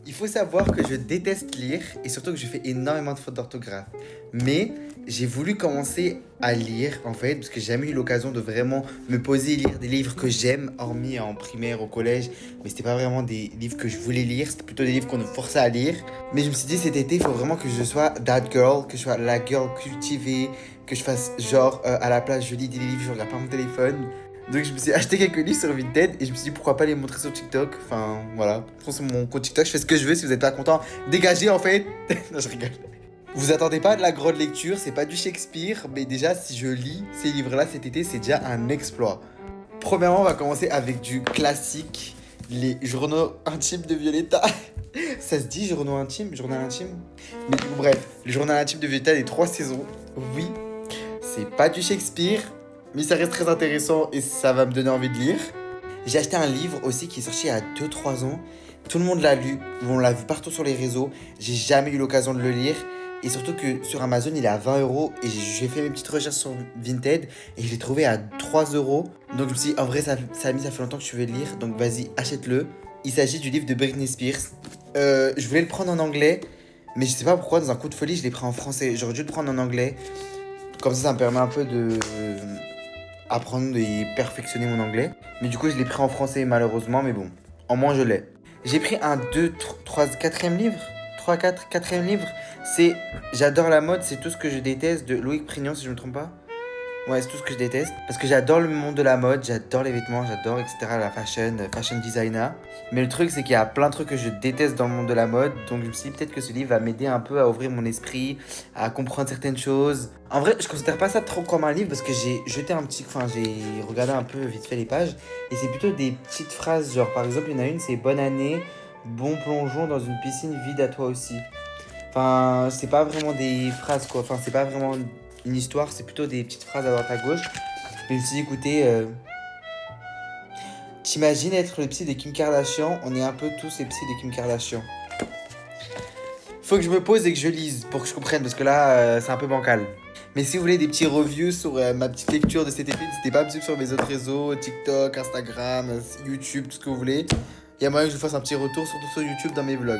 Il faut savoir que je déteste lire et surtout que je fais énormément de fautes d'orthographe. Mais j'ai voulu commencer à lire en fait parce que j'ai jamais eu l'occasion de vraiment me poser et lire des livres que j'aime, hormis en primaire, au collège. Mais c'était pas vraiment des livres que je voulais lire, c'était plutôt des livres qu'on nous forçait à lire. Mais je me suis dit cet été, il faut vraiment que je sois that girl, que je sois la girl cultivée, que je fasse genre à la place je lis des livres, je regarde pas mon téléphone. Donc je me suis acheté quelques livres sur Vinted et je me suis dit pourquoi pas les montrer sur TikTok. Enfin voilà, sur mon compte TikTok, je fais ce que je veux. Si vous n'êtes pas content, dégagez en fait. Non, je rigole. Vous attendez pas de la grande lecture, c'est pas du Shakespeare, mais déjà si je lis ces livres-là cet été, c'est déjà un exploit. Premièrement, on va commencer avec du classique, les journaux intimes de Violetta. Ça se dit journaux intimes, journal intime. Mais du coup, bref, le journal intime de Violetta des 3 saisons. Oui, c'est pas du Shakespeare, mais ça reste très intéressant et ça va me donner envie de lire. J'ai acheté un livre aussi qui est sorti il y a 2-3 ans. Tout le monde l'a lu, on l'a vu partout sur les réseaux. J'ai jamais eu l'occasion de le lire. Et surtout que sur Amazon, il est à 20 euros. Et j'ai fait mes petites recherches sur Vinted et je l'ai trouvé à 3 euros. Donc je me suis dit, en vrai, ça fait longtemps que je veux le lire. Donc vas-y, achète-le. Il s'agit du livre de Britney Spears. Je voulais le prendre en anglais, mais je sais pas pourquoi, dans un coup de folie, je l'ai pris en français. J'aurais dû le prendre en anglais. Comme ça me permet un peu de apprendre et perfectionner mon anglais. Mais du coup, je l'ai pris en français malheureusement, mais bon, en moins je l'ai. J'ai pris un 2, 3, 4e livre. 3, 4, 4e livre. C'est J'adore la mode, c'est tout ce que je déteste de Loïc Prignon, si je me trompe pas. Ouais, c'est tout ce que je déteste. Parce que j'adore le monde de la mode, j'adore les vêtements, j'adore, etc. La fashion designer. Mais le truc, c'est qu'il y a plein de trucs que je déteste dans le monde de la mode. Donc je me suis dit peut-être que ce livre va m'aider un peu à ouvrir mon esprit, à comprendre certaines choses. En vrai, je considère pas ça trop comme un livre parce que j'ai regardé un peu vite fait les pages. Et c'est plutôt des petites phrases, genre par exemple, il y en a une, c'est bonne année, bon plongeon dans une piscine vide à toi aussi. Enfin, c'est pas vraiment des phrases quoi. Enfin, c'est pas vraiment une histoire, c'est plutôt des petites phrases à droite à gauche. Et je me suis dit, écoutez, t'imagines être le psy de Kim Kardashian? On est un peu tous les psys de Kim Kardashian. Faut que je me pose et que je lise pour que je comprenne parce que là, c'est un peu bancal. Mais si vous voulez des petits reviews sur ma petite lecture de cet été, n'hésitez pas à me suivre sur mes autres réseaux, TikTok, Instagram, YouTube, tout ce que vous voulez. Il y a moyen que je vous fasse un petit retour, surtout sur YouTube dans mes vlogs.